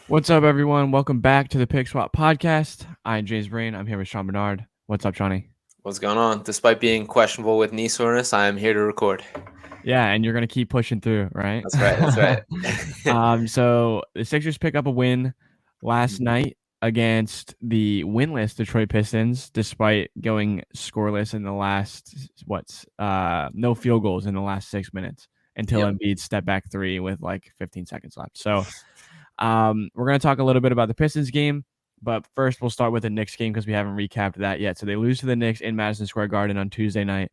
What's up, everyone? Welcome back to the Pick Swap Podcast. I'm James Brain. I'm here with Sean Bernard. What's up, Johnny? What's going on? Despite being questionable with knee soreness, I am here to record. Yeah, and you're gonna keep pushing through, right? That's right. That's right. So the Sixers pick up a win last night against the winless Detroit Pistons, despite going scoreless in the last no field goals in the last 6 minutes until Yep. Embiid stepped back three with like 15 seconds left. So we're going to talk a little bit about the Pistons game, but first we'll start with the Knicks game because we haven't recapped that yet. So they lose to the Knicks in Madison Square Garden on Tuesday night.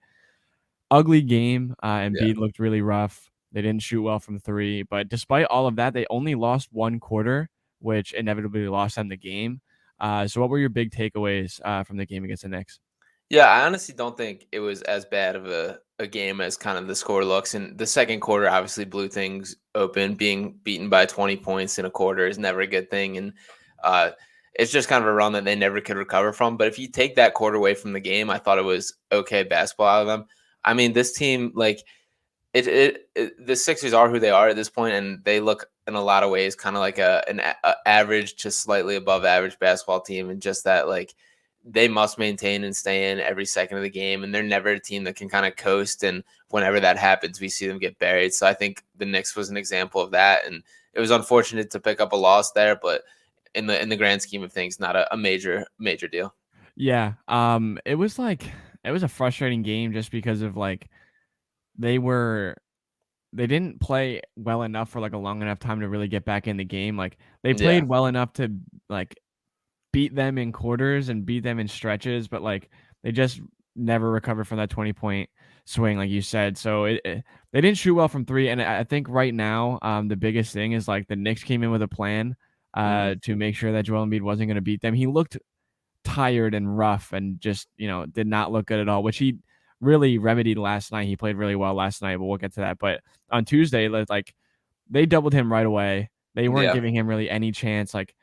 Ugly game. Yeah. Embiid looked really rough. They didn't shoot well from three, but despite all of that, they only lost one quarter, which inevitably lost them the game. So what were your big takeaways from the game against the Knicks? Yeah, I honestly don't think it was as bad of a game as kind of the score looks. And the second quarter obviously blew things open. Being beaten by 20 points in a quarter is never a good thing. And uh, it's just kind of a run that they never could recover from. But if you take that quarter away from the game, I thought it was okay basketball out of them. I mean, this team, like, the Sixers are who they are at this point, and they look in a lot of ways kind of like an average to slightly above average basketball team, and just that like they must maintain and stay in every second of the game, and they're never a team that can kind of coast. And whenever that happens, we see them get buried. So I think the Knicks was an example of that, and it was unfortunate to pick up a loss there, but in the grand scheme of things, not a major deal. Yeah, it was a frustrating game just because of like they were they didn't play well enough for like a long enough time to really get back in the game. Like they Yeah. played well enough to like beat them in quarters and beat them in stretches, but like they just never recovered from that 20-point swing, like you said. So they didn't shoot well from three, and I think right now the biggest thing is like the Knicks came in with a plan Hmm. to make sure that Joel Embiid wasn't going to beat them. He looked tired and rough and just, did not look good at all, which he really remedied last night. He played really well last night, but we'll get to that. But on Tuesday, like they doubled him right away. They weren't Yeah. giving him really any chance, like,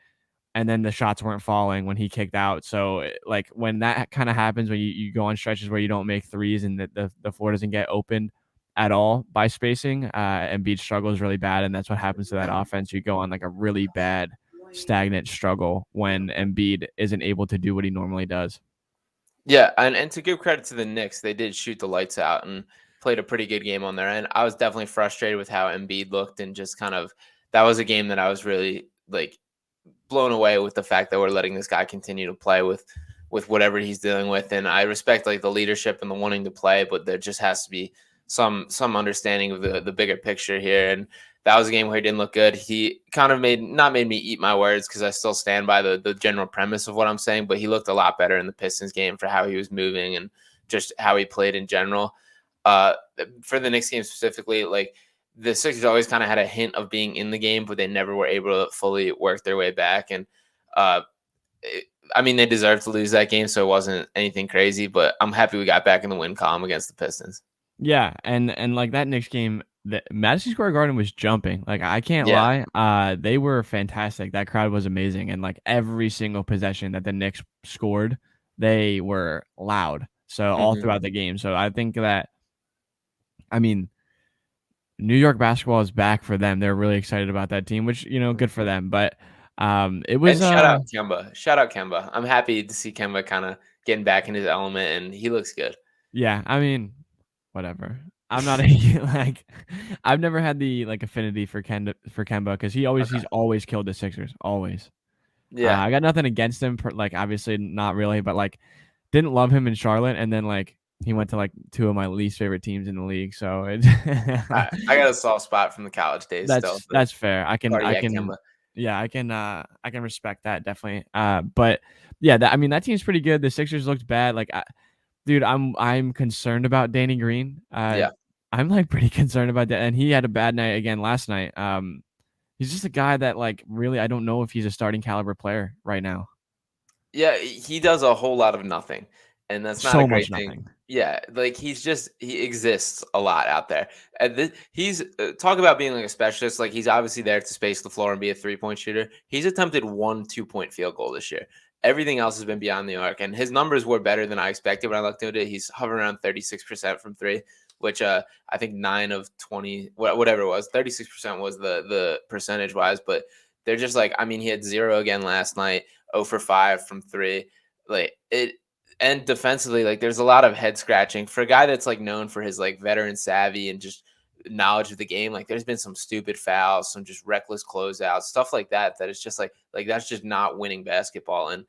and then the shots weren't falling when he kicked out. So like when that kind of happens, when you go on stretches where you don't make threes and the floor doesn't get opened at all by spacing, Embiid struggles really bad, and that's what happens to that offense. You go on like a really bad stagnant struggle when Embiid isn't able to do what he normally does. Yeah, and to give credit to the Knicks, they did shoot the lights out and played a pretty good game on their end. I was definitely frustrated with how Embiid looked, and just kind of that was a game that I was really like blown away with the fact that we're letting this guy continue to play with whatever he's dealing with. And I respect like the leadership and the wanting to play, but there just has to be some understanding of the bigger picture here. And that was a game where he didn't look good. He kind of not made me eat my words, because I still stand by the general premise of what I'm saying, but he looked a lot better in the Pistons game for how he was moving and just how he played in general. Uh, for the Knicks game specifically, like the Sixers always kind of had a hint of being in the game, but they never were able to fully work their way back. And uh, I mean, they deserved to lose that game, so it wasn't anything crazy. But I'm happy we got back in the win column against the Pistons. Yeah, and like that Knicks game, the Madison Square Garden was jumping. Like I can't Yeah. lie, they were fantastic. That crowd was amazing, and like every single possession that the Knicks scored, they were loud. So all Hmm. throughout the game. So I think that, I mean, New York basketball is back for them. They're really excited about that team, which good for them. But it was And shout out Kemba. Shout out Kemba. I'm happy to see Kemba kind of getting back in his element, and he looks good. yeah. I mean, whatever. I'm not a like I've never had the like affinity for Kemba because he's Okay. always killed the Sixers, always. Yeah. I got nothing against him, like obviously not really, but like didn't love him in Charlotte, and then like he went to like two of my least favorite teams in the league. So it I got a soft spot from the college days still for that's fair. I cardiac can Kemba. yeah, I can respect that definitely. But yeah, that I mean that team's pretty good. The Sixers looked bad. Like dude, I'm concerned about Danny Green. Yeah. I'm like pretty concerned about that, and he had a bad night again last night. He's just a guy that like really I don't know if he's a starting caliber player right now. Yeah, he does a whole lot of nothing, and that's not a So much great thing. nothing. Yeah, like he exists a lot out there. And he's talk about being like a specialist. Like he's obviously there to space the floor and be a 3-point shooter. He's attempted 1 2-point field goal this year. Everything else has been beyond the arc, and his numbers were better than I expected when I looked at it. He's hovering around 36% from three, which I think 9 of 20, whatever it was, 36% was the percentage wise, but they're just like, I mean, he had 0 again last night, 0 for 5 from 3. Like it and defensively, like there's a lot of head scratching for a guy that's like known for his like veteran savvy and just knowledge of the game. Like there's been some stupid fouls, some just reckless closeouts, stuff like that. That is just like that's just not winning basketball. And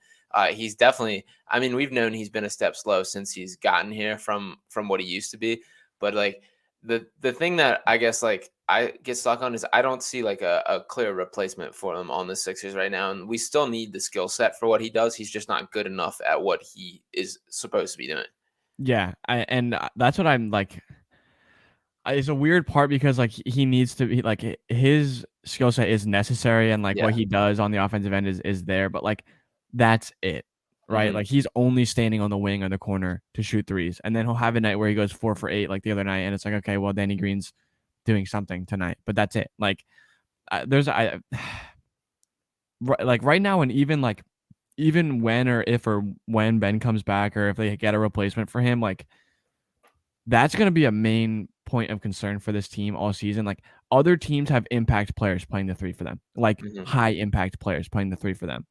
he's definitely. I mean, we've known he's been a step slow since he's gotten here from what he used to be. But like the thing that I guess like I get stuck on is I don't see like a clear replacement for him on the Sixers right now, and we still need the skill set for what he does. He's just not good enough at what he is supposed to be doing. Yeah, that's what I'm like. It's a weird part because like he needs to be like his skill set is necessary and like Yeah. what he does on the offensive end is there, but like that's it, right? Hmm. Like he's only standing on the wing or the corner to shoot threes, and then he'll have a night where he goes 4 for 8 like the other night, and it's like okay, well Danny Green's doing something tonight, but that's it. Like there's I like right now, and even when or if or when Ben comes back or if they get a replacement for him, like that's going to be a main point of concern for this team all season. Like other teams have impact players playing the three for them, like Hmm. high impact players playing the three for them.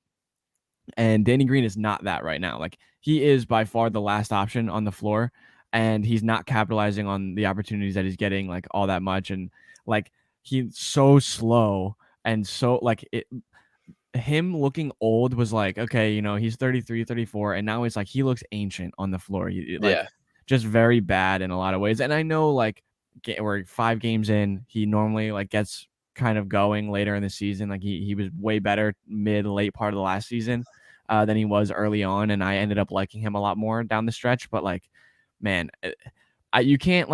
And Danny Green is not that right now. Like he is by far the last option on the floor, and he's not capitalizing on the opportunities that he's getting like all that much. And like he's so slow and so like him looking old was like, okay, he's 33, 34, and now it's like he looks ancient on the floor. Like Yeah. just very bad in a lot of ways. And I know like we're 5 games in, he normally like gets kind of going later in the season. Like he was way better late part of the last season than he was early on, and I ended up liking him a lot more down the stretch. But like, man, you can't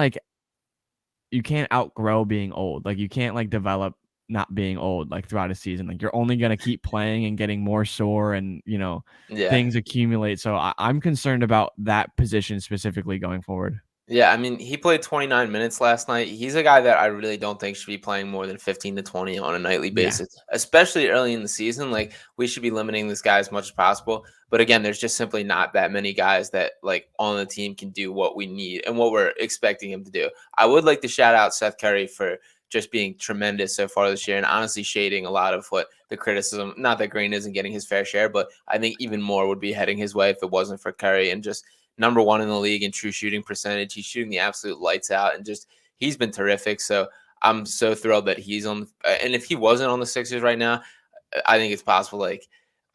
outgrow being old. Like you can't like develop not being old like throughout a season. Like you're only gonna keep playing and getting more sore, and Yeah. things accumulate. So I'm concerned about that position specifically going forward. Yeah, I mean, he played 29 minutes last night. He's a guy that I really don't think should be playing more than 15 to 20 on a nightly Yeah, basis, especially early in the season. Like, we should be limiting this guy as much as possible. But again, there's just simply not that many guys that, like, on the team can do what we need and what we're expecting him to do. I would like to shout out Seth Curry for just being tremendous so far this year and honestly shading a lot of what the criticism, not that Green isn't getting his fair share, but I think even more would be heading his way if it wasn't for Curry and just number one in the league in true shooting percentage. He's shooting the absolute lights out and just he's been terrific. So I'm so thrilled that he's on. And if he wasn't on the Sixers right now, I think it's possible. Like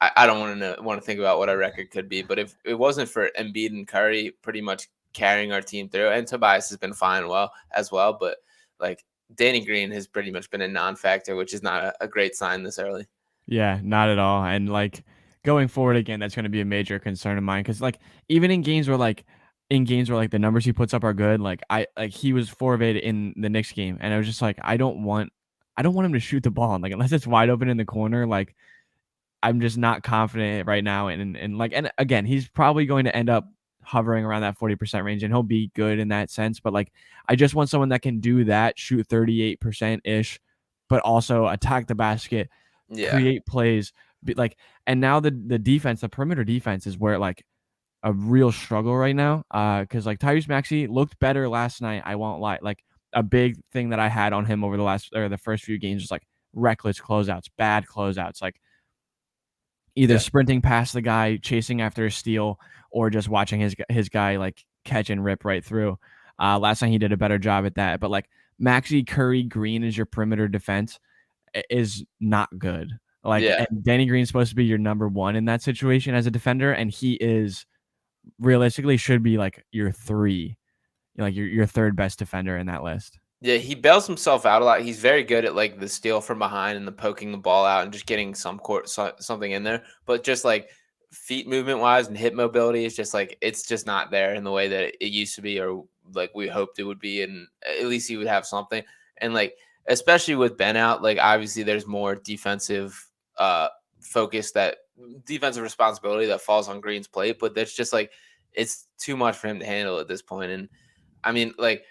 I don't want to think about what our record could be, but if it wasn't for Embiid and Curry pretty much carrying our team through, and Tobias has been fine as well, but like Danny Green has pretty much been a non-factor, which is not a great sign this early. yeah, not at all. And like going forward again, that's going to be a major concern of mine because like even in games where the numbers he puts up are good, like he was 4 of 8 in the Knicks game, and I was just like I don't want him to shoot the ball like unless it's wide open in the corner. Like I'm just not confident right now. And again, he's probably going to end up hovering around that 40% range, and he'll be good in that sense. But like, I just want someone that can do that, shoot 38% ish, but also attack the basket, Yeah, create plays. Like, and now the defense, the perimeter defense is where like a real struggle right now. Because like Tyrese Maxey looked better last night. I won't lie. Like a big thing that I had on him over the first few games was like reckless closeouts, bad closeouts, like either yeah, sprinting past the guy, chasing after a steal, or just watching his guy like catch and rip right through. Last night he did a better job at that. But like Maxi Curry Green is your perimeter defense is not good. Like yeah. and Danny Green's supposed to be your number one in that situation as a defender, and he is realistically should be like your three, like your third best defender in that list. Yeah, he bails himself out a lot. He's very good at like the steal from behind and the poking the ball out and just getting something in there. But just like feet movement wise and hip mobility is just like it's just not there in the way that it used to be or like we hoped it would be. And at least he would have something. And like especially with Ben out, like obviously there's more focus that defensive responsibility that falls on Green's plate. But that's just like it's too much for him to handle at this point. And I mean, like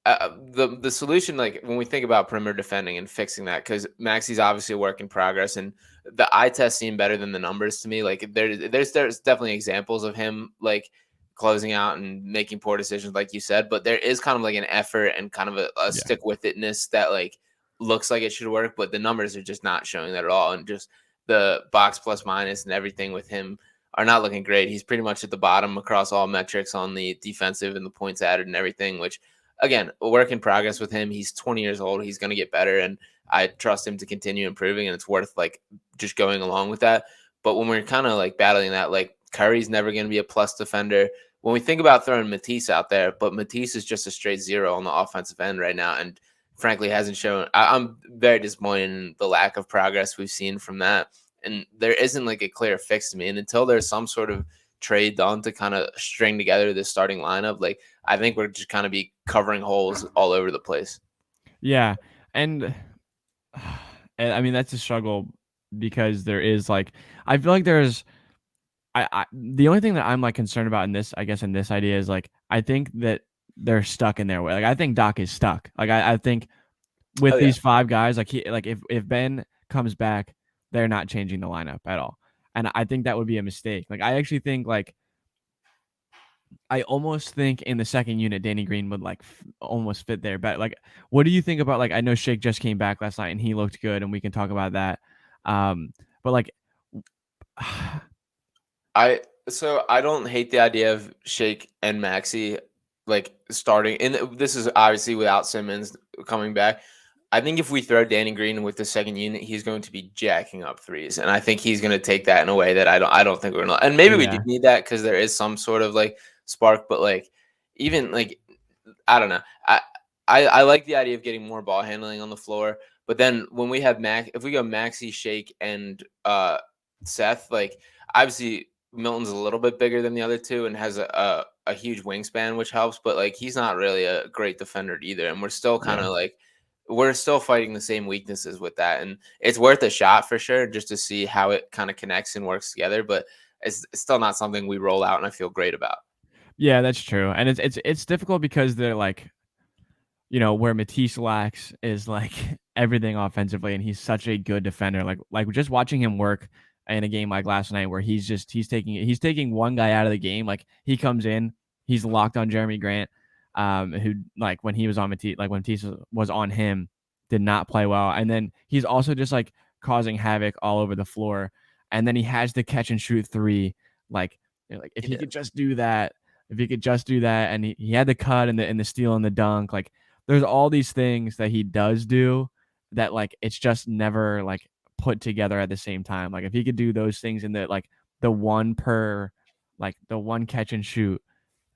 the solution, like when we think about perimeter defending and fixing that, because Maxi's obviously a work in progress, and the eye test seem better than the numbers to me. Like there's definitely examples of him like closing out and making poor decisions, like you said, but there is kind of like an effort and kind of a Yeah. stick with itness that like looks like it should work, but the numbers are just not showing that at all. And just the box plus minus and everything with him are not looking great. He's pretty much at the bottom across all metrics on the defensive and the points added and everything, which again, a work in progress with him. He's 20 years old. He's going to get better. And I trust him to continue improving. And it's worth like just going along with that. But when we're kind of like battling that, like Curry's never going to be a plus defender. When we think about throwing Matisse out there, but Matisse is just a straight zero on the offensive end right now. And frankly hasn't shown. I'm very disappointed in the lack of progress we've seen from that. And there isn't like a clear fix to me. And until there's some sort of trade done to kind of string together this starting lineup, like I think we're just kind of be covering holes all over the place. Yeah, and I mean that's a struggle because there is like I feel like there's I the only thing that I'm like concerned about in this, I guess, in this idea is like I think that they're stuck in their way. Like I think Doc is stuck. Like I think with Oh yeah, these five guys, like if Ben comes back, they're not changing the lineup at all. And I think that would be a mistake. Like I actually think like I almost think in the second unit, Danny Green would like almost fit there. But like, what do you think about like? I know Shake just came back last night and he looked good, and we can talk about that. But like, I don't hate the idea of Shake and Maxi like starting, and this is obviously without Simmons coming back. I think if we throw Danny Green with the second unit, he's going to be jacking up threes, and I think he's going to take that in a way that I don't think we're gonna. And maybe we do yeah, need that because there is some sort of like spark, but like even like I don't know. I like the idea of getting more ball handling on the floor, but then when we have if we go Maxi, Shake, and Seth, like obviously Milton's a little bit bigger than the other two and has a huge wingspan, which helps, but like he's not really a great defender either, and we're still kind yeah. of like we're still fighting the same weaknesses with that, and it's worth a shot for sure just to see how it kind of connects and works together, but it's still not something we roll out and I feel great about. Yeah, that's true. And it's difficult because they're like, where Matisse lacks is like everything offensively, and he's such a good defender. Like just watching him work in a game like last night where he's taking one guy out of the game. Like he comes in, he's locked on Jeremy Grant, who like when he was on Matisse, like when Matisse was on him, did not play well. And then he's also just like causing havoc all over the floor. And then he has the catch and shoot three. Like, like if he Yeah, could just do that, if he could just do that, and he had the cut and the steal and the dunk, like there's all these things that he does do that like it's just never like put together at the same time. Like if he could do those things in the one per like the one catch and shoot,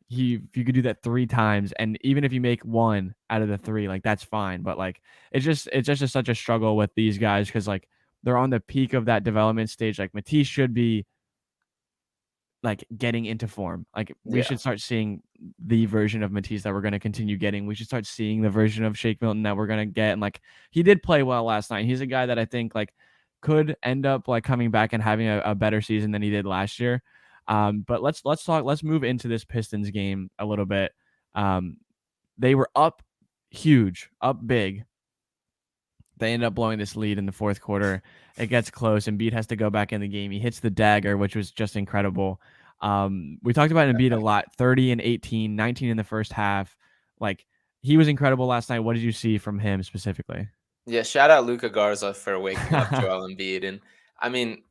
if you could do that three times, and even if you make one out of the three, like that's fine. But like it's just such a struggle with these guys because like they're on the peak of that development stage. Like Matisse should be like getting into form. Like we yeah, should start seeing the version of Matisse that we're going to continue getting. We should start seeing the version of Shake Milton that we're going to get. And like he did play well last night. He's a guy that I think like could end up like coming back and having a better season than he did last year. But let's move into this Pistons game a little bit. They were up huge, up big. They end up blowing this lead in the fourth quarter. It gets close. Embiid has to go back in the game. He hits the dagger, which was just incredible. We talked about Embiid a lot. 30 and 18, 19 in the first half. Like he was incredible last night. What did you see from him specifically? yeah. Shout out Luca Garza for waking up Joel Embiid, and I mean,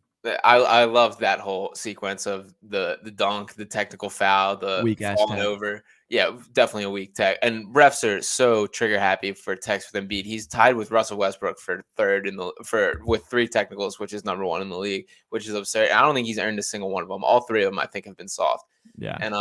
I love that whole sequence of the dunk, the technical foul, the Weak ass falling tech. over. Yeah, definitely a weak tech. And refs are so trigger happy for techs with Embiid. He's tied with Russell Westbrook for third in the for with three technicals, which is number one in the league, which is absurd. I don't think he's earned a single one of them. All three of them, I think, have been soft. Yeah. And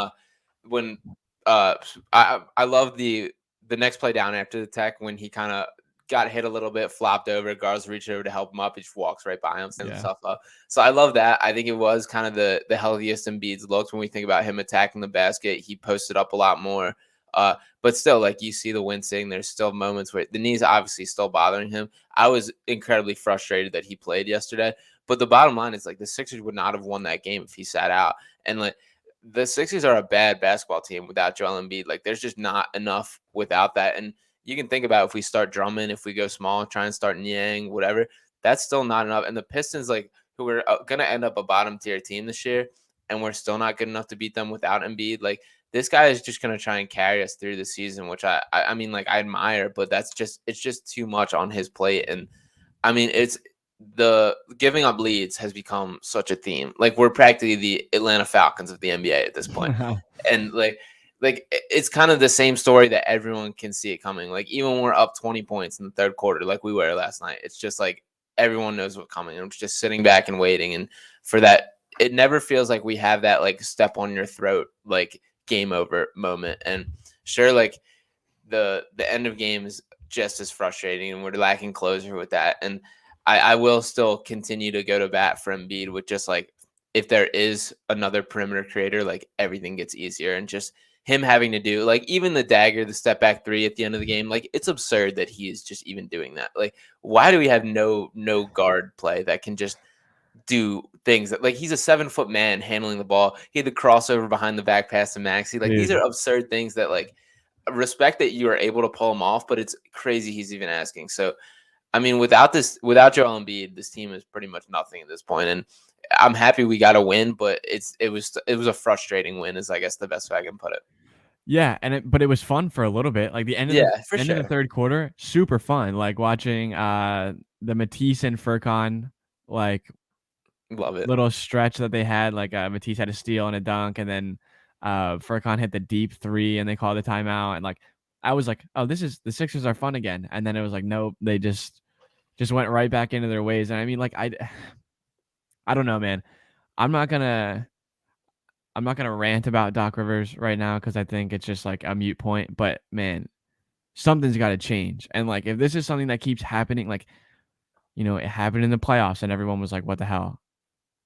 when uh, I love the next play down after the tech when he kind of got hit a little bit, flopped over. Garza reached over to help him up. He just walks right by him, sends Yeah. himself up. So I love that. I think it was kind of the healthiest Embiid's looked when we think about him attacking the basket. He posted up a lot more. But still, like you see the wincing, there's still moments where the knees obviously still bothering him. I was incredibly frustrated that he played yesterday. But the bottom line is like the Sixers would not have won that game if he sat out. And like the Sixers are a bad basketball team without Joel Embiid. Like there's just not enough without that. And you can think about if we start Drummond, if we go small, try and start Niang, whatever, that's still not enough. And the Pistons, like who are going to end up a bottom tier team this year, and we're still not good enough to beat them without Embiid. Like this guy is just gonna try and carry us through the season, which I mean, like I admire, but it's just too much on his plate. And I mean, it's the giving up leads has become such a theme. Like we're practically the Atlanta Falcons of the NBA at this point. And it's kind of the same story that everyone can see it coming. Like even when we're up 20 points in the third quarter, like we were last night, it's just like everyone knows what's coming. And it's just sitting back and waiting. And for that, it never feels like we have that like step on your throat, like game over moment. And sure, like the end of game is just as frustrating, and we're lacking closer with that. And I will still continue to go to bat for Embiid with just like if there is another perimeter creator, like everything gets easier, and just him having to do like even the dagger, the step back three at the end of the game, like it's absurd that he is just even doing that. Like, why do we have no guard play that can just do things that like he's a 7 foot man handling the ball. He had the crossover behind the back pass to Maxi. Like these Dude. are absurd things that like respect that you are able to pull him off, but it's crazy he's even asking. So I mean, without Joel Embiid, this team is pretty much nothing at this point. And I'm happy we got a win, but it was a frustrating win, is I guess the best way I can put it. Yeah, but it was fun for a little bit. Like the Yeah, for end of the sure. third quarter, super fun. Like watching the Matisse and Furkan like Love it. little stretch that they had. Like Matisse had a steal and a dunk, and then Furkan hit the deep three, and they called the timeout. And like I was like, oh, this is the Sixers are fun again. And then it was like, nope, they just went right back into their ways. And I mean, like I don't know, man. I'm not gonna I'm not gonna rant about Doc Rivers right now because I think it's just like a mute point. But man, something's got to change. And like if this is something that keeps happening, like it happened in the playoffs, and everyone was like, "What the hell?"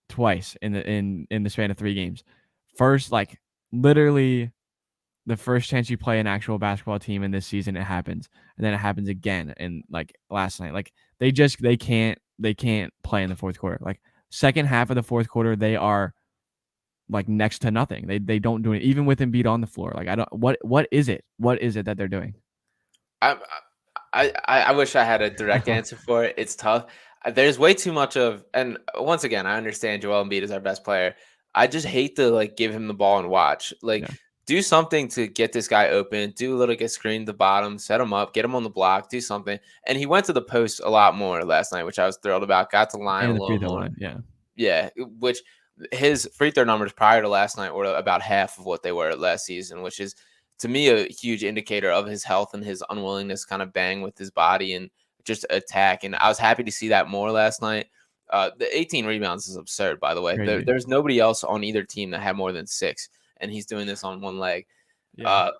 Twice in the span of 3 games. First, like literally the first chance you play an actual basketball team in this season, it happens, and then it happens again. And like last night, like they can't play in the fourth quarter. Like second half of the fourth quarter, they are like next to nothing. They don't do it even with Embiid on the floor. Like I don't what is it? What is it that they're doing? I I wish I had a direct answer for it. It's tough. There's way too much of, and once again, I understand Joel Embiid is our best player. I just hate to like give him the ball and watch. Like, Yeah, do something to get this guy open. Do a little get screened the bottom, set him up, get him on the block, do something. And he went to the post a lot more last night, which I was thrilled about. Got to line a and the free little throw more. line. Yeah, Yeah, which his free throw numbers prior to last night were about half of what they were last season, which is to me a huge indicator of his health and his unwillingness to kind of bang with his body and just attack. And I was happy to see that more last night. The 18 rebounds is absurd, by the way. crazy. There's nobody else on either team that had more than 6, and he's doing this on one leg. Yeah, Uh,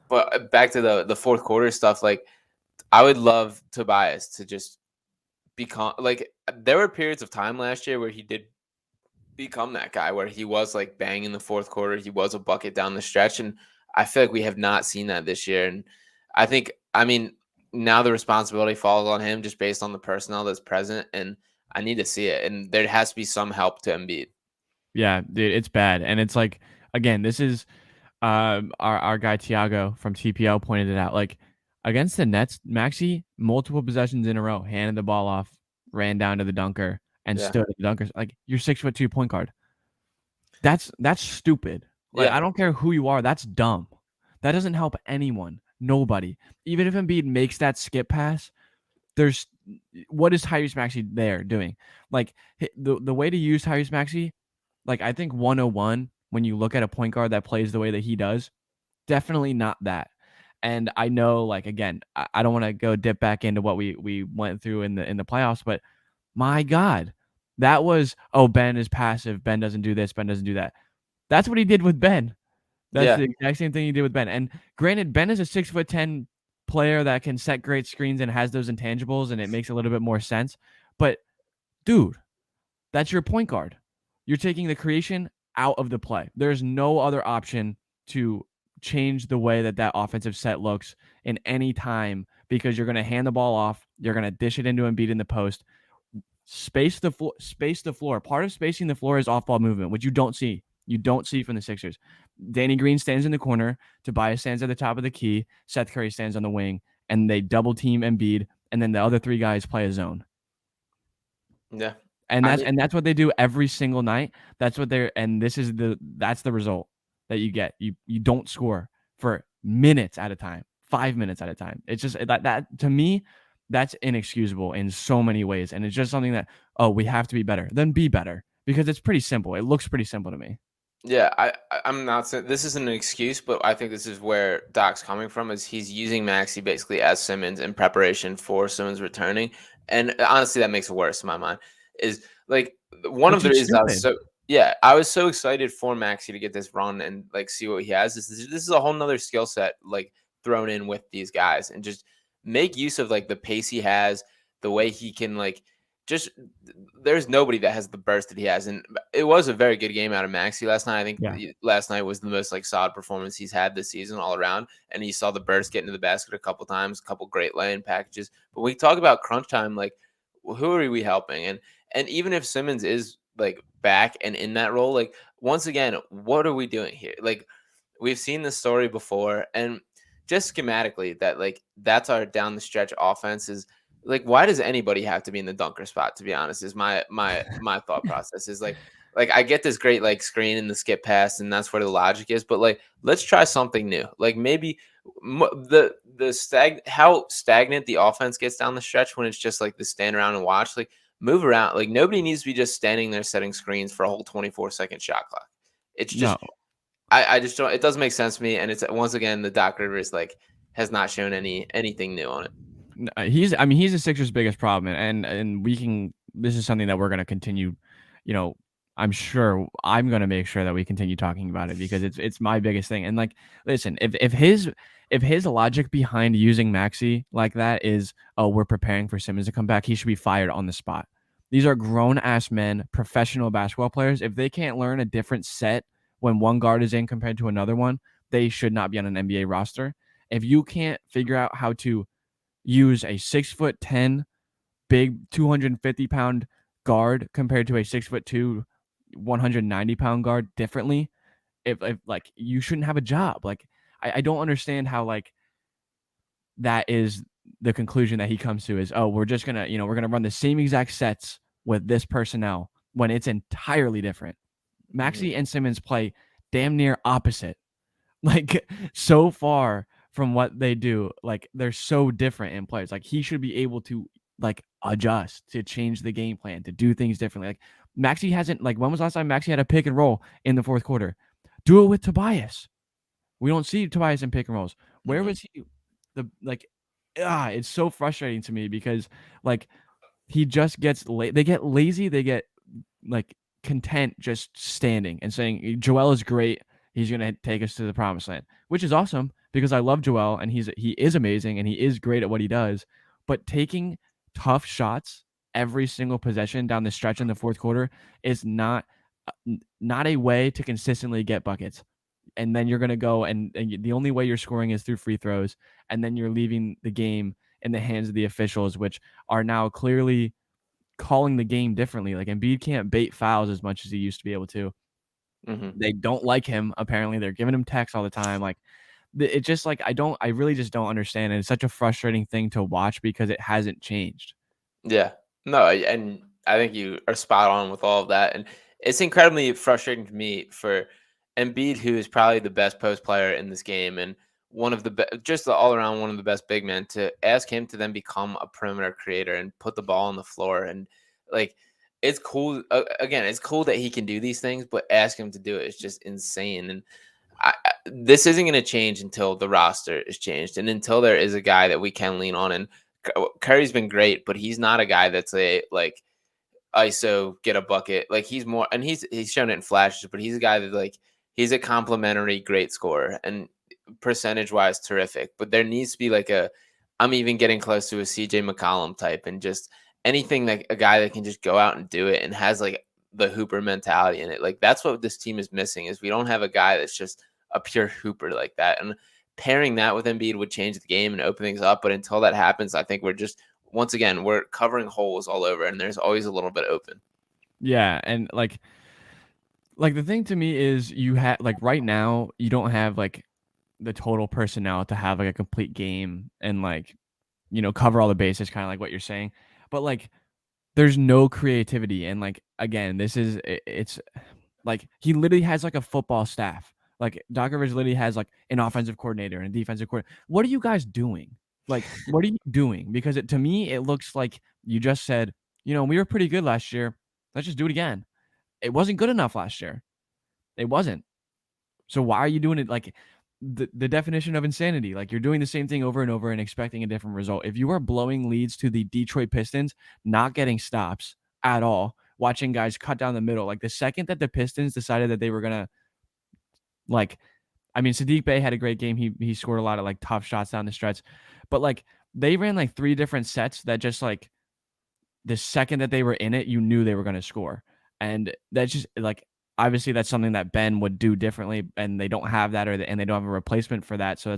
but back to the fourth quarter stuff, like I would love Tobias to just become like there were periods of time last year where he did become that guy where he was like banging the fourth quarter. He was a bucket down the stretch. And I feel like we have not seen that this year. And I mean, now the responsibility falls on him just based on the personnel that's present. And I need to see it. And there has to be some help to Embiid. yeah, dude, it's bad, and it's like again, this is our guy Tiago from TPL pointed it out. Like against the Nets, Maxi multiple possessions in a row, handed the ball off, ran down to the dunker, and Yeah. stood at the dunker. Like you're 6'2" point guard. That's stupid. Like Yeah. I don't care who you are. That's dumb. That doesn't help anyone. Nobody. Even if Embiid makes that skip pass, there's what is Tyrese Maxey there doing? Like the way to use Tyrese Maxey, like I think 101 when you look at a point guard that plays the way that he does, definitely not that. And I know, like again, I don't want to go dip back into what we went through in the playoffs, but my God, that was Ben is passive. Ben doesn't do this. Ben doesn't do that. That's what he did with Ben. That's Yeah. the exact same thing he did with Ben. And granted, Ben is a 6'10" player that can set great screens and has those intangibles, and it makes a little bit more sense. But dude, that's your point guard. You're taking the creation out of the play. There's no other option to change the way that offensive set looks in any time because you're going to hand the ball off. You're going to dish it into Embiid in the post. Space the floor. Space the floor. Part of spacing the floor is off-ball movement, which you don't see. You don't see from the Sixers. Danny Green stands in the corner. Tobias stands at the top of the key. Seth Curry stands on the wing, and they double team Embiid, and then the other 3 guys play a zone. Yeah. And I that's mean, and that's what they do every single night. That's what they're and this is that's the result. that you get. You don't score for minutes at a time, 5 minutes at a time. It's just that to me, that's inexcusable in so many ways, and it's just something that we have to be better. Then be better because it's pretty simple. It looks pretty simple to me. Yeah, I'm not saying this isn't an excuse, but I think this is where Doc's coming from. Is he's using Maxi basically as Simmons in preparation for Simmons returning, and honestly, that makes it worse in my mind. Is like one of Which the is reasons I was stupid. so yeah, I was so excited for Maxi to get this run and like see what he has. This is a whole nother skill set like thrown in with these guys, and just make use of like the pace he has, the way he can like just there's nobody that has the burst that he has, and it was a very good game out of Maxi last night. I think Yeah. last night was the most like solid performance he's had this season all around, and you saw the burst get into the basket a couple times, a couple great lay-in packages. But when we talk about crunch time, like who are we helping? And even if Simmons is like back and in that role, like once again, what are we doing here? Like we've seen this story before, and just schematically that like that's our down the stretch offense is like why does anybody have to be in the dunker spot, to be honest, is my thought process is like I get this great like screen and the skip pass and that's where the logic is, but like let's try something new, like maybe how stagnant the offense gets down the stretch when it's just like the stand around and watch, like move around, like nobody needs to be just standing there setting screens for a whole 24-second shot clock. It's No. just I just don't, it doesn't make sense to me, and it's once again the Doc Rivers like has not shown anything new on it. He's I mean he's the Sixers' biggest problem, and we can this is something that we're gonna continue, you know, I'm sure I'm gonna make sure that we continue talking about it because it's my biggest thing. And like listen, if his logic behind using Maxi like that is, oh, we're preparing for Simmons to come back, he should be fired on the spot. These are grown ass men, professional basketball players. If they can't learn a different set when one guard is in compared to another one, they should not be on an NBA roster. If you can't figure out how to use a 6'10" big 250-pound guard compared to a 6'2" 190-pound guard differently, if like you shouldn't have a job. Like I don't understand how like that is the conclusion that he comes to is, oh, we're just gonna, we're gonna run the same exact sets with this personnel when it's entirely different. Mhm, Maxi and Simmons play damn near opposite. Like so far from what they do, like they're so different in players. Like he should be able to like adjust to change the game plan to do things differently. Like Maxi hasn't, like when was the last time Maxi had a pick and roll in the fourth quarter? Do it with Tobias. We don't see Tobias in pick and rolls. Where mhm, was he? The like it's so frustrating to me because like he just gets they get lazy, they get like content just standing and saying Joel is great. He's gonna take us to the promised land, which is awesome because I love Joel and he is amazing and he is great at what he does. But taking tough shots every single possession down the stretch in the fourth quarter is not a way to consistently get buckets. And then you're gonna go and the only way you're scoring is through free throws, and then you're leaving the game in the hands of the officials, which are now clearly calling the game differently. Like Embiid can't bait fouls as much as he used to be able to. mhm. They don't like him. Apparently, they're giving him texts all the time. Like it just like I really just don't understand. And it's such a frustrating thing to watch because it hasn't changed. Yeah. No, and I think you are spot on with all of that, and it's incredibly frustrating to me for Embiid, who is probably the best post player in this game and one of the just all around one of the best big men, to ask him to then become a perimeter creator and put the ball on the floor, and like it's cool. Again, it's cool that he can do these things, but ask him to do it is just insane. And this isn't going to change until the roster is changed and until there is a guy that we can lean on. And Curry's been great, but he's not a guy that's a like ISO get a bucket. Like he's more, and he's shown it in flashes, but he's a guy that like he's a complimentary great scorer and percentage wise terrific. But there needs to be like I'm even getting close to a CJ McCollum type, and just anything that a guy that can just go out and do it and has like the hooper mentality in it. Like that's what this team is missing, is we don't have a guy that's just a pure hooper like that. And pairing that with Embiid would change the game and open things up. But until that happens, I think we're just once again we're covering holes all over, and there's always a little bit open. Yeah, and like the thing to me is you have like right now you don't have like the total personnel to have like a complete game and like cover all the bases, kind of like what you're saying. But like there's no creativity, and like again, it's like he literally has like a football staff. Like Doc Rivers literally has like an offensive coordinator and a defensive coordinator. What are you guys doing? Like, what are you doing? Because to me, it looks like you just said, we were pretty good last year. Let's just do it again. It wasn't good enough last year. It wasn't. So why are you doing it? Like the definition of insanity. Like you're doing the same thing over and over and expecting a different result. If you are blowing leads to the Detroit Pistons, not getting stops at all, watching guys cut down the middle, like the second that the Pistons decided that they were gonna like, I mean, Sadiq Bey had a great game. He scored a lot of like tough shots down the stretch, but like they ran like 3 different sets that just like the second that they were in it, you knew they were going to score. And that's just like, obviously that's something that Ben would do differently, and they don't have that, and they don't have a replacement for that. So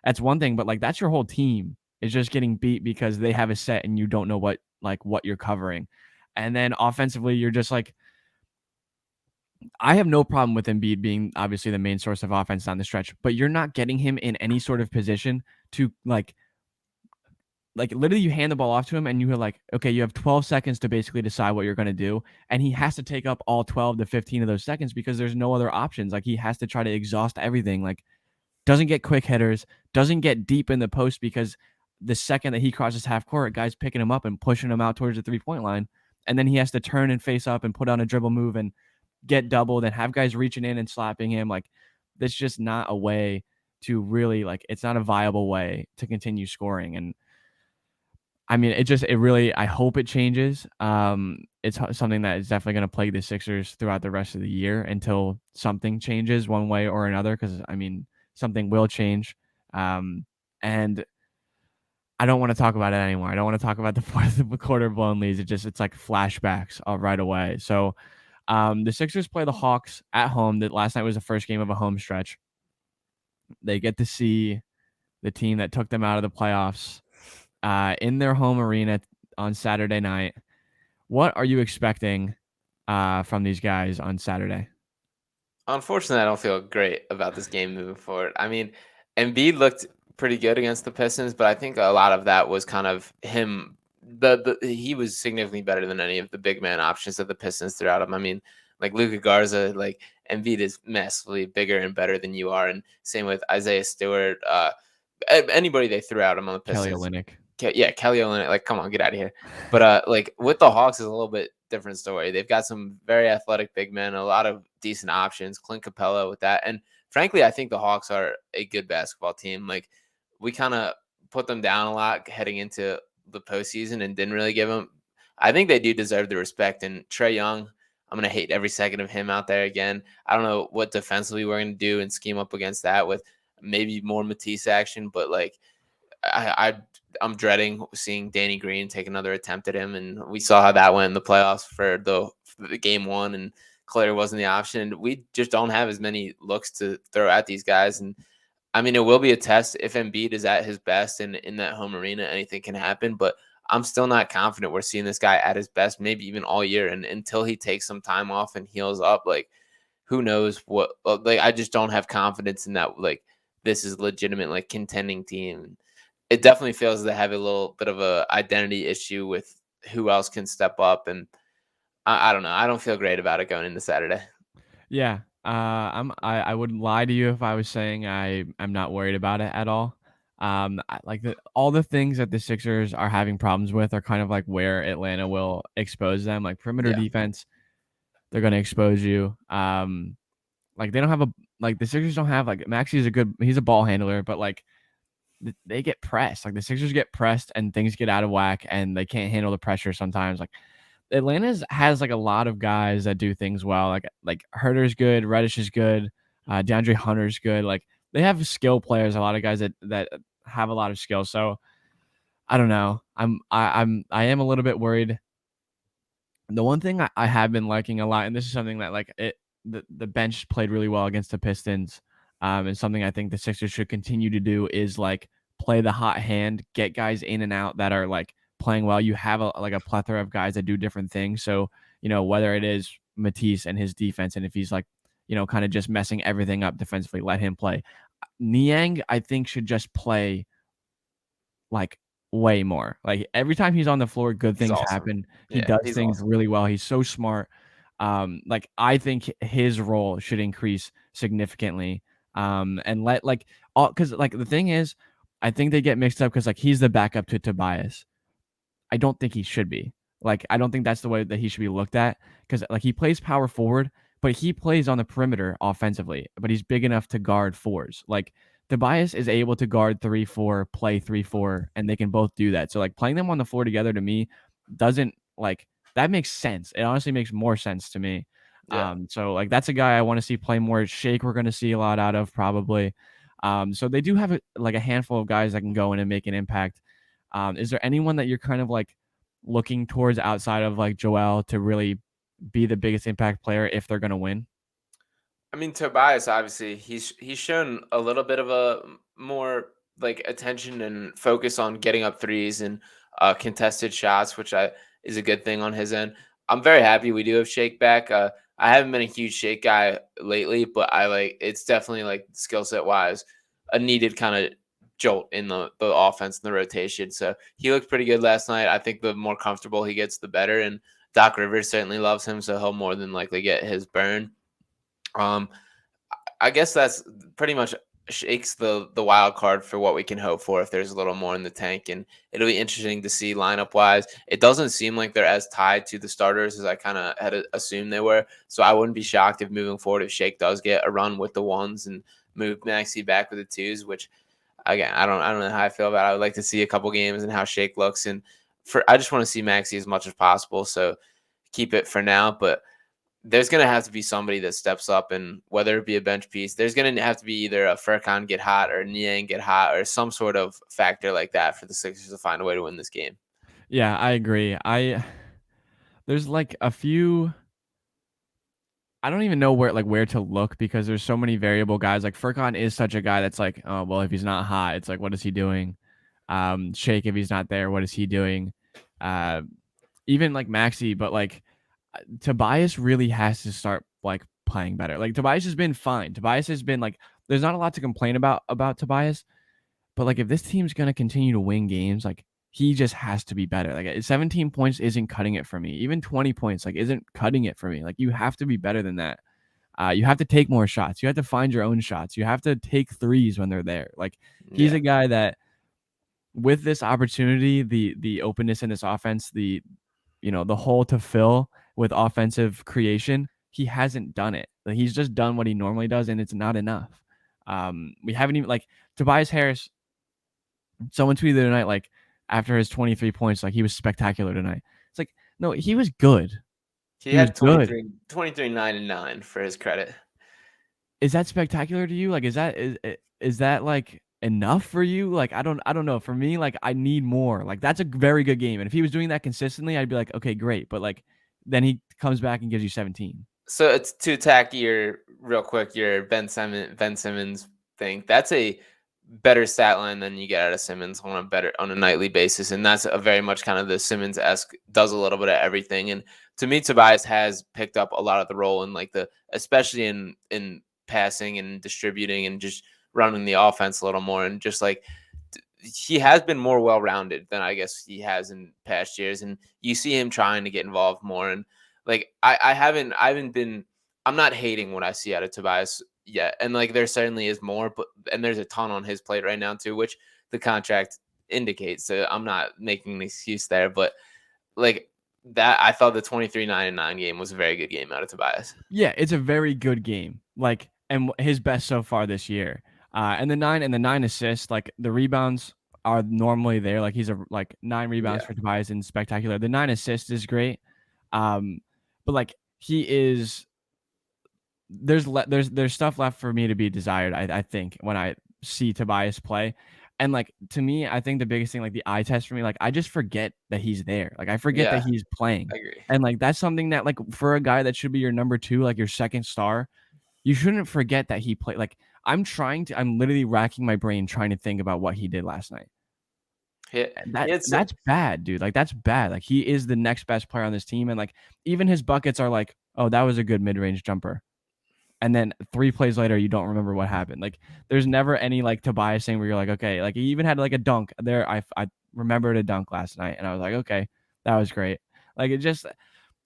that's one thing, but like that's your whole team is just getting beat because they have a set and you don't know what you're covering. And then offensively, you're just like, I have no problem with Embiid being obviously the main source of offense down the stretch, but you're not getting him in any sort of position to like literally you hand the ball off to him and you're like, okay, you have 12 seconds to basically decide what you're going to do. And he has to take up all 12 to 15 of those seconds because there's no other options. Like he has to try to exhaust everything. Like doesn't get quick hitters, doesn't get deep in the post because the second that he crosses half court, guys picking him up and pushing him out towards the 3-point line. And then he has to turn and face up and put on a dribble move and get doubled and have guys reaching in and slapping him. Like that's just not a way to really like, it's not a viable way to continue scoring. And I mean, it really, I hope it changes. It's something that is definitely going to plague the Sixers throughout the rest of the year until something changes one way or another. Because I mean, something will change, and I don't want to talk about it anymore. I don't want to talk about the fourth quarter blown leads. It's like flashbacks right away. So, the Sixers play the Hawks at home. That last night was the first game of a home stretch. They get to see the team that took them out of the playoffs in their home arena on Saturday night. What are you expecting from these guys on Saturday? Unfortunately, I don't feel great about this game moving forward. I mean, Embiid looked pretty good against the Pistons, but I think a lot of that was kind of him. He was significantly better than any of the big man options that the Pistons threw at him. I mean, like Luka Garza, like Embiid is massively bigger and better than you are, and same with Isaiah Stewart. Anybody they threw out him on the Kelly Pistons. Olynyk. Yeah, Kelly Olynyk, like, come on, get out of here. But like with the Hawks is a little bit different story. They've got some very athletic big men, a lot of decent options. Clint Capella with that, and frankly, I think the Hawks are a good basketball team. Like we kind of put them down a lot heading into the postseason and didn't really give them. I think they do deserve the respect. And Trae Young, I'm gonna hate every second of him out there again. I don't know what defensively we're gonna do and scheme up against that with maybe more Matisse action, but like I'm dreading seeing Danny Green take another attempt at him, and we saw how that went in the playoffs for the game one, and Claire wasn't the option. And we just don't have as many looks to throw at these guys, and I mean it will be a test if Embiid is at his best and in that home arena, anything can happen. But I'm still not confident we're seeing this guy at his best, maybe even all year, and until he takes some time off and heals up, like who knows what? Like I just don't have confidence in that. Like this is legitimate, like contending team. It definitely feels they have a little bit of a identity issue with who else can step up, and I don't know. I don't feel great about it going into Saturday. Yeah, I wouldn't lie to you if I was saying I'm not worried about it at all. Like all the things that the Sixers are having problems with are kind of like where Atlanta will expose them. Like perimeter Yeah, defense, they're going to expose you. Like they don't have the Sixers don't have like he's a ball handler, but like they get pressed. Like the Sixers get pressed and things get out of whack and they can't handle the pressure sometimes. Like Atlanta's has like a lot of guys that do things well. Like Herter's good, Reddish is good, DeAndre Hunter's good. Like they have skill players, a lot of guys that have a lot of skill. So I don't know. I am a little bit worried. The one thing I have been liking a lot, and this is something that like the bench played really well against the Pistons, and something I think the Sixers should continue to do is like play the hot hand, get guys in and out that are like playing well. You have a plethora of guys that do different things. So whether it is Matisse and his defense, and if he's like kind of just messing everything up defensively, let him play. Niang, I think, should just play like way more. Like every time he's on the floor, good he's things awesome. happen. He Yeah, does he's things awesome. really well. He's so smart. Like I think his role should increase significantly. And let like all because like the thing is, I think they get mixed up because like he's the backup to Tobias. I don't think he should be. Like, I don't think that's the way that he should be looked at because, like, he plays power forward, but he plays on the perimeter offensively, but he's big enough to guard fours. Like, Tobias is able to guard 3-4, play 3-4, and they can both do that. So, like, playing them on the floor together to me doesn't, like, that makes sense. It honestly makes more sense to me. Yeah. So, like, that's a guy I want to see play more. Shake, we're going to see a lot out of probably. So they do have like a handful of guys that can go in and make an impact. Is there anyone that you're kind of like looking towards outside of like Joel to really be the biggest impact player if they're going to win? I mean, Tobias, obviously, he's shown a little bit of a more like attention and focus on getting up threes and contested shots, which I is a good thing on his end. I'm very happy we do have Shake back. I haven't been a huge Shake guy lately, but I like it's definitely like skill set wise a needed kind of jolt in the offense and the rotation. So he looked pretty good last night. I think the more comfortable he gets, the better. And Doc Rivers certainly loves him, so he'll more than likely get his burn. Um, I guess that's pretty much shakes the wild card for what we can hope for if there's a little more in the tank, and it'll be interesting to see lineup wise. It doesn't seem like they're as tied to the starters as I kind of had assumed they were, so I wouldn't be shocked if moving forward if Shake does get a run with the ones and move Maxi back with the twos. Which again, I don't know how I feel about it. I would like to see a couple games and how Shake looks, and for I just want to see Maxi as much as possible. So keep it for now, but there's going to have to be somebody that steps up, and whether it be a bench piece, there's going to have to be either a Furkan get hot or Niang get hot or some sort of factor like that for the Sixers to find a way to win this game. Yeah, I agree. There's like a few. I don't even know where to look because there's so many variable guys. Like Furkan is such a guy that's like, oh well, if he's not hot, it's like, what is he doing? Shake, if he's not there, what is he doing? Uh, Even like Maxi, but like Tobias really has to start like playing better. Like Tobias has been fine. Tobias has been like there's not a lot to complain about Tobias, but like if this team's gonna continue to win games, like he just has to be better. Like 17 points isn't cutting it for me. Even 20 points like isn't cutting it for me. Like you have to be better than that. You have to take more shots. You have to find your own shots. You have to take threes when they're there. Like he's Yeah. a guy that with this opportunity, the openness in this offense, the hole to fill with offensive creation, he hasn't done it. Like, he's just done what he normally does, and it's not enough. We haven't even like Tobias Harris. Someone tweeted tonight like after his 23 points, like he was spectacular tonight. It's like no, he was good. He He was had good. 23, 9, and 9 for his credit. Is that spectacular to you? Like, is that like enough for you? Like, I don't know. For me, like, I need more. Like, that's a very good game. And if he was doing that consistently, I'd be like, okay, great. But like, then he comes back and gives you 17. So it's to attack your real quick your Ben Simmons thing. That's a better stat line than you get out of Simmons on a nightly basis, and that's a very much kind of the Simmons esque does a little bit of everything. And to me, Tobias has picked up a lot of the role in like the especially in passing and distributing and just running the offense a little more and just like he has been more well rounded than I guess he has in past years, and you see him trying to get involved more. And like I haven't been I'm not hating what I see out of Tobias yet, and like there certainly is more, but and there's a ton on his plate right now too, which the contract indicates. So I'm not making an excuse there, but like that I thought the 23-9-9 game was a very good game out of Tobias. Yeah, it's a very good game. Like, and his best so far this year. And the nine assists, like the rebounds are normally there. Like he's a like 9 rebounds Yeah. for Tobias and spectacular. The 9 assists is great. Um, but like he is there's stuff left for me to be desired. I think when I see Tobias play, and like to me, I think the biggest thing, like the eye test for me, like I just forget that he's there. Like I forget that Yeah, he's playing, I agree. and like that's something that like for a guy that should be your number two, like your second star, you shouldn't forget that he played. Like I'm literally racking my brain trying to think about what he did last night. He, And he had that's bad, dude. Like that's bad. Like he is the next best player on this team, and like even his buckets are like, oh, that was a good mid range jumper and then 3 plays later you don't remember what happened. Like there's never any like Tobias thing where you're like, okay, like he even had like a dunk there. I remembered a dunk last night and I was like, okay, that was great. Like it just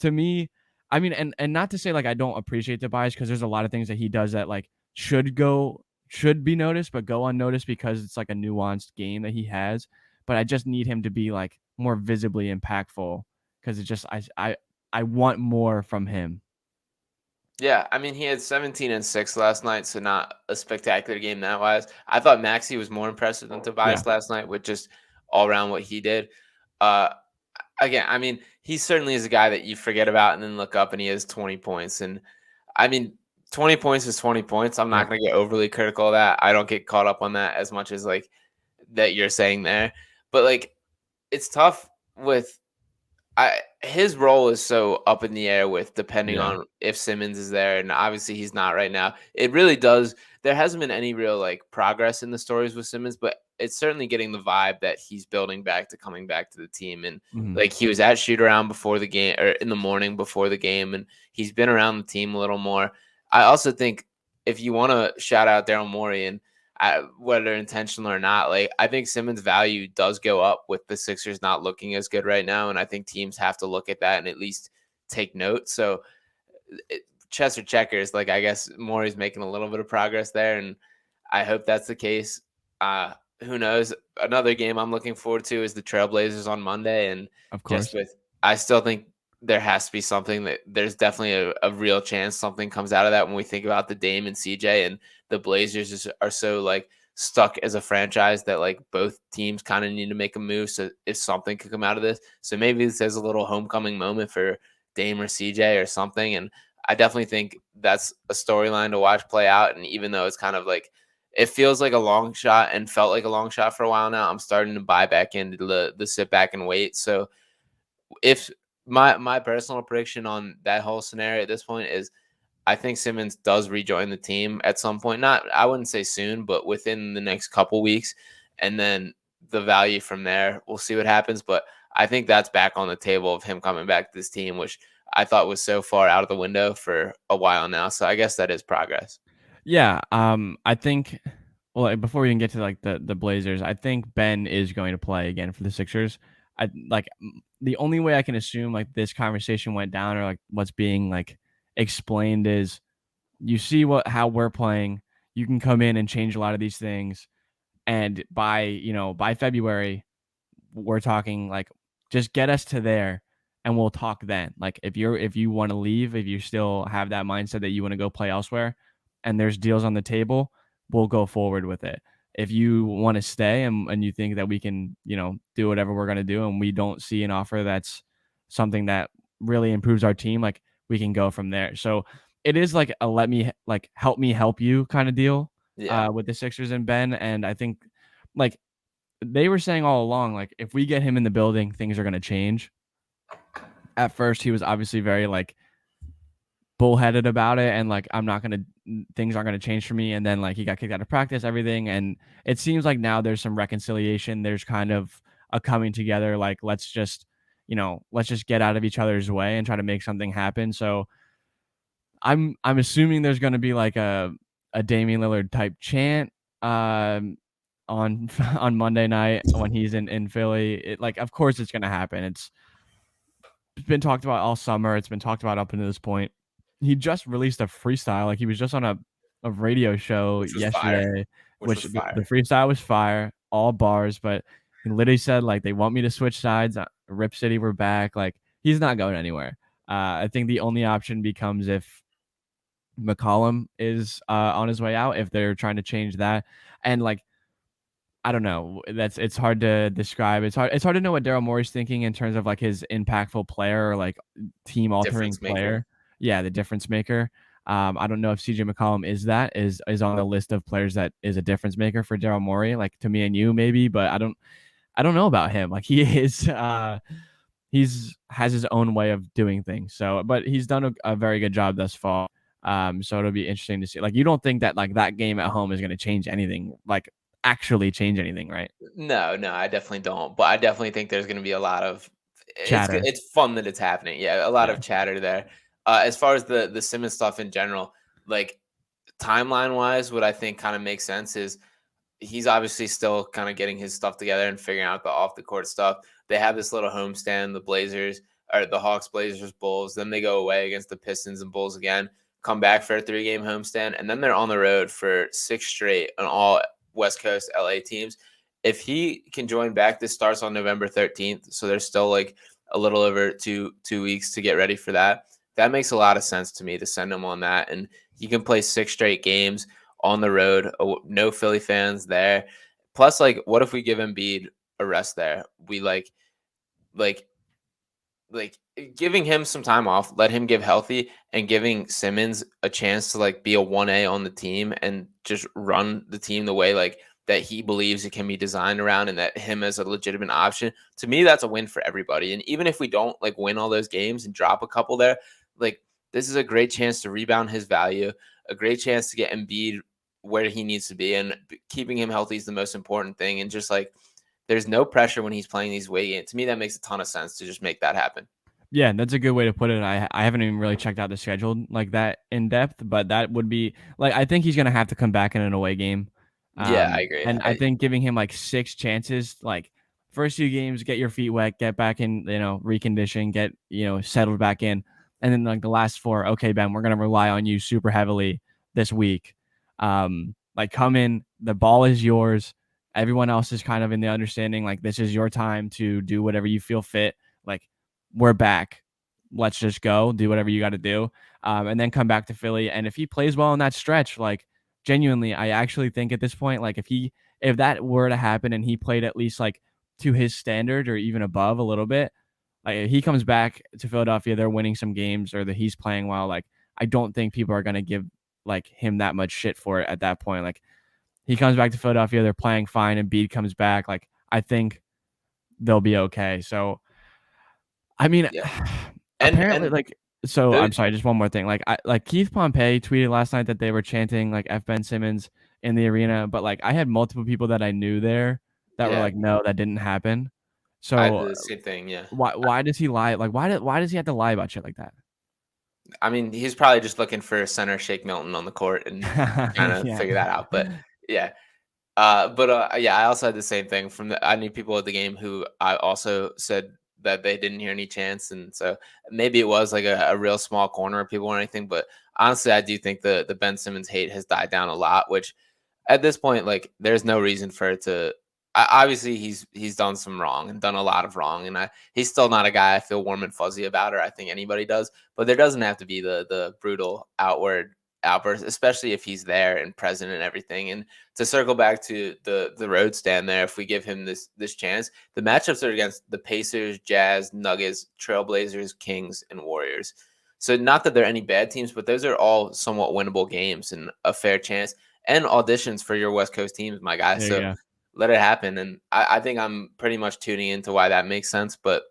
to me, I mean, and not to say like I don't appreciate the bias because there's a lot of things that he does that like should be noticed, but go unnoticed because it's like a nuanced game that he has. But I just need him to be like more visibly impactful because it just I want more from him. Yeah, I mean, he had 17 and 6 last night, so not a spectacular game that wise. I thought Maxey was more impressive than Yeah. Tobias last night with just all around what he did. Uh, Again, I mean, he certainly is a guy that you forget about and then look up and he has 20 points. And I mean, 20 points is 20 points. I'm Yeah. not going to get overly critical of that. I don't get caught up on that as much as like that you're saying there. But like, it's tough with his role is so up in the air with depending Yeah. on if Simmons is there, and obviously he's not right now. It really does. There hasn't been any real like progress in the stories with Simmons, but it's certainly getting the vibe that he's building back to coming back to the team. And Mhm. like he was at shoot around before the game or in the morning before the game, and he's been around the team a little more. I also think if you want to shout out Daryl Morey and whether intentional or not, like I think Simmons' value does go up with the Sixers not looking as good right now, and I think teams have to look at that and at least take note. So, chess or checkers, like I guess Morey's making a little bit of progress there, and I hope that's the case. Uh, who knows? Another game I'm looking forward to is the Trailblazers on Monday, and Of just course. with I still think there has to be something that there's definitely a real chance something comes out of that when we think about the Dame and CJ and the Blazers are so like stuck as a franchise that like both teams kind of need to make a move. So if something could come out of this, so maybe this is a little homecoming moment for Dame or CJ or something. And I definitely think that's a storyline to watch play out. And even though it's kind of like it feels like a long shot and felt like a long shot for a while now, I'm starting to buy back into the sit back and wait. So if my personal prediction on that whole scenario at this point is I think Simmons does rejoin the team at some point. Not I wouldn't say soon, but within the next couple weeks. And then the value from there, we'll see what happens. But I think that's back on the table of him coming back to this team, which I thought was so far out of the window for a while now. So I guess that is progress. Yeah, I think well, before we even get to like the Blazers, I think Ben is going to play again for the Sixers. The only way I can assume like this conversation went down or like what's being like explained is you see what how we're playing, you can come in and change a lot of these things and by February we're talking like just get us to there and we'll talk then. Like if you want to leave, if you still have that mindset that you want to go play elsewhere and there's deals on the table, we'll go forward with it. If you want to stay and you think that we can, do whatever we're going to do and we don't see an offer that's something that really improves our team, like we can go from there. So it is like a help me help you kind of deal Yeah. with the Sixers and Ben. And I think like they were saying all along, like, if we get him in the building, things are gonna change. At first, he was obviously very, like, bullheaded about it and, like, I'm not gonna things aren't gonna change for me, and then, like, he got kicked out of practice, everything, and it seems like now there's some reconciliation, there's kind of a coming together, like, let's just get out of each other's way and try to make something happen, so I'm assuming there's gonna be, like, a Damian Lillard type chant, on on Monday night when he's in Philly. Like, of course, it's gonna happen. It's been talked about all summer. It's been talked about up until this point. He just released a freestyle. Like he was just on a radio show Which was fire. yesterday, Which which was the fire. freestyle was fire, all bars. But he literally said like they want me to switch sides. Rip City, we're back. Like he's not going anywhere. I think the only option becomes if McCollum is on his way out. If they're trying to change that, and like I don't know. It's hard to describe. It's hard to know what Daryl Morey's thinking in terms of like his impactful player or like team altering Difference maker. player. Yeah, the difference maker. I don't know if CJ McCollum is on the list of players that is a difference maker for Daryl Morey, like to me and you maybe, but I don't know about him. Like he is he's has his own way of doing things. So but he's done a very good job thus far. So it'll be interesting to see. Like you don't think that like that game at home is gonna change anything, like actually change anything, right? No, no, I definitely don't. But I definitely think there's going to be a lot of Chatter. it's fun that it's happening. Yeah, a lot Yeah. of chatter there. As far as the Simmons stuff in general, like timeline wise, what I think kind of makes sense is he's obviously still kind of getting his stuff together and figuring out the off the court stuff. They have this little homestand, the Blazers or the Hawks, Blazers, Bulls. Then they go away against the Pistons and Bulls again, come back for a 3-game homestand, and then they're on the road for 6 straight on all West Coast LA teams. If he can join back, this starts on November 13th, so there's still like a little over two weeks to get ready for that. That makes a lot of sense to me to send him on that, and he can play 6 straight games on the road. No Philly fans there. Plus, like, what if we give Embiid a rest there? We like like giving him some time off, let him get healthy, and giving Simmons a chance to like be a 1A on the team and just run the team the way like that he believes it can be designed around, and that him as a legitimate option. To me, that's a win for everybody. And even if we don't like win all those games and drop a couple there, like this is a great chance to rebound his value, a great chance to get Embiid where he needs to be, and keeping him healthy is the most important thing. And just like there's no pressure when he's playing these away games. To me, that makes a ton of sense to just make that happen. Yeah, that's a good way to put it. I haven't even really checked out the schedule like that in depth, but that would be like I think he's gonna have to come back in an away game. Yeah, I agree. And I think giving him like 6 chances, like first 2 games, get your feet wet, get back in, recondition, get settled back in, and then like the last four, okay, Ben, we're gonna rely on you super heavily this week. Like come in, the ball is yours. Everyone else is kind of in the understanding like this is your time to do whatever you feel fit. Like we're back. Let's just go, do whatever you got to do, and then come back to Philly. And if he plays well in that stretch, like genuinely, I actually think at this point, like if that were to happen and he played at least like to his standard or even above a little bit, like if he comes back to Philadelphia, they're winning some games or that he's playing well. Like I don't think people are gonna give like him that much shit for it at that point. Like he comes back to Philadelphia, they're playing fine, and Embiid comes back. Like I think they'll be okay. So I mean, Yeah. apparently, And like, so the I'm sorry, just one more thing. Like Keith Pompey tweeted last night that they were chanting like F Ben Simmons in the arena, but like I had multiple people that I knew there that were yeah, like, no, that didn't happen. I So did the same thing. Yeah. why does he lie? Like why does he have to lie about shit like that? I mean, he's probably just looking for center Shake Milton on the court and trying to Yeah. figure that out. But yeah. Yeah, I also had the same thing from I knew people at the game who I also said that they didn't hear any chants, and so maybe it was like a real small corner of people or anything. But honestly, I do think the Ben Simmons hate has died down a lot, which at this point, like, there's no reason for it to. Obviously, he's done some wrong and done a lot of wrong, and he's still not a guy I feel warm and fuzzy about, or I think anybody does. But there doesn't have to be the brutal outward outburst, especially if he's there and present and everything. And to circle back to the road stand there, if we give him this chance, the matchups are against the Pacers, Jazz, Nuggets, Trailblazers, Kings, and Warriors. So not that they're any bad teams, but those are all somewhat winnable games and a fair chance and auditions for your West Coast teams, my guy. There you So go. let it happen. And I think I'm pretty much tuning into why that makes sense. But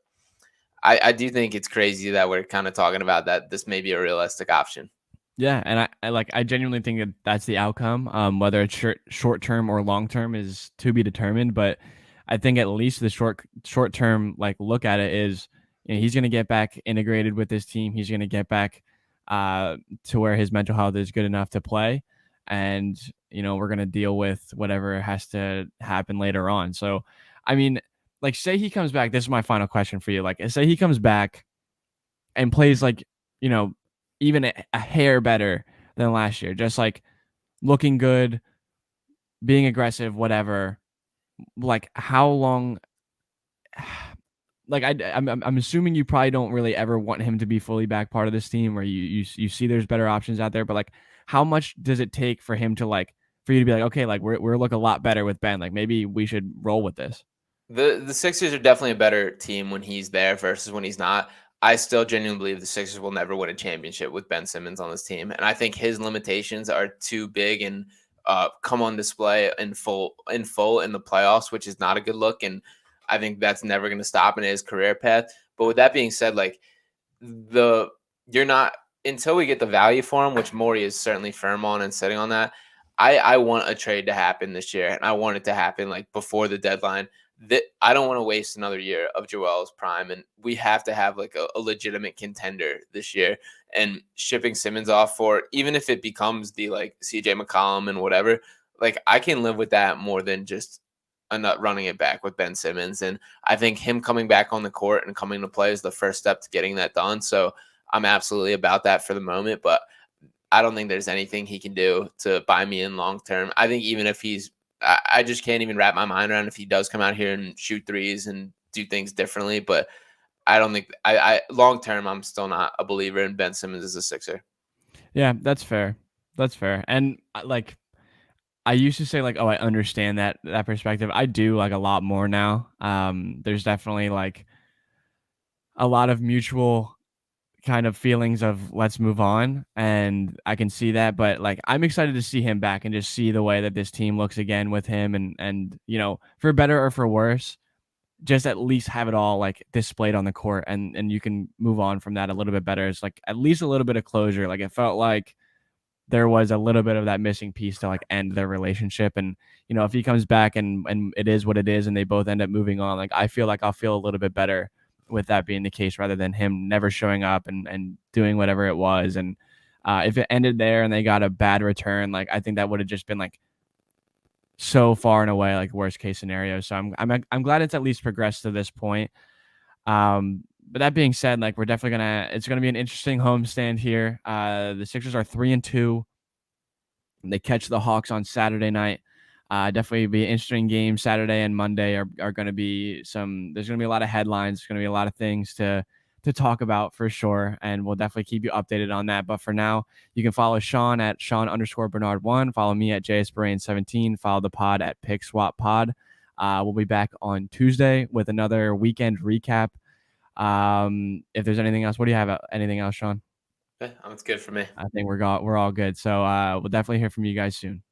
I do think it's crazy that we're kind of talking about that this may be a realistic option. Yeah, and I genuinely think that that's the outcome. Whether it's short term or long term is to be determined, but I think at least the short term like look at it is he's going to get back integrated with this team. He's going to get back to where his mental health is good enough to play, and we're going to deal with whatever has to happen later on. So, I mean, like say he comes back. This is my final question for you. Like say he comes back and plays like, you know, even a hair better than last year. Just like looking good, being aggressive, whatever. Like how long like I'm assuming you probably don't really ever want him to be fully back part of this team or you see there's better options out there, but like how much does it take for him to like for you to be like, okay, like we're look a lot better with Ben. Like maybe we should roll with this. The Sixers are definitely a better team when he's there versus when he's not. I still genuinely believe the Sixers will never win a championship with Ben Simmons on this team, and I think his limitations are too big and come on display in full in the playoffs, which is not a good look. And I think that's never going to stop in his career path. But with that being said, like the you're not until we get the value for him, which Morey is certainly firm on and sitting on that. I want a trade to happen this year, and I want it to happen like before the deadline. That I don't want to waste another year of Joel's prime, and we have to have like a legitimate contender this year. And shipping Simmons off for even if it becomes the like CJ McCollum and whatever, like I can live with that more than just running it back with Ben Simmons. And I think him coming back on the court and coming to play is the first step to getting that done. So I'm absolutely about that for the moment, but I don't think there's anything he can do to buy me in long term. I think even if I just can't even wrap my mind around if he does come out here and shoot threes and do things differently. But I don't think I long term, I'm still not a believer in Ben Simmons as a Sixer. Yeah, that's fair. That's fair. And like I used to say like, oh, I understand that perspective. I do like a lot more now. There's definitely like a lot of mutual kind of feelings of let's move on, and I can see that, but like I'm excited to see him back and just see the way that this team looks again with him, and for better or for worse, just at least have it all like displayed on the court, and you can move on from that a little bit better. It's like at least a little bit of closure. Like it felt like there was a little bit of that missing piece to like end their relationship. And if he comes back and it is what it is and they both end up moving on, like I feel like I'll feel a little bit better with that being the case rather than him never showing up and doing whatever it was. And if it ended there and they got a bad return, like I think that would have just been like so far and away like worst case scenario. So I'm glad it's at least progressed to this point. But that being said, like it's gonna be an interesting homestand here. The Sixers are 3-2. They catch the Hawks on Saturday night. Definitely be an interesting game. Saturday and Monday are going to be there's going to be a lot of headlines. There's going to be a lot of things to talk about for sure. And we'll definitely keep you updated on that. But for now, you can follow Sean at Sean_Bernard1. Follow me at JSBrain17. Follow the pod at PickSwapPod. We'll be back on Tuesday with another weekend recap. If there's anything else, what do you have? Anything else, Sean? Yeah, that's good for me. I think we're all good. So we'll definitely hear from you guys soon.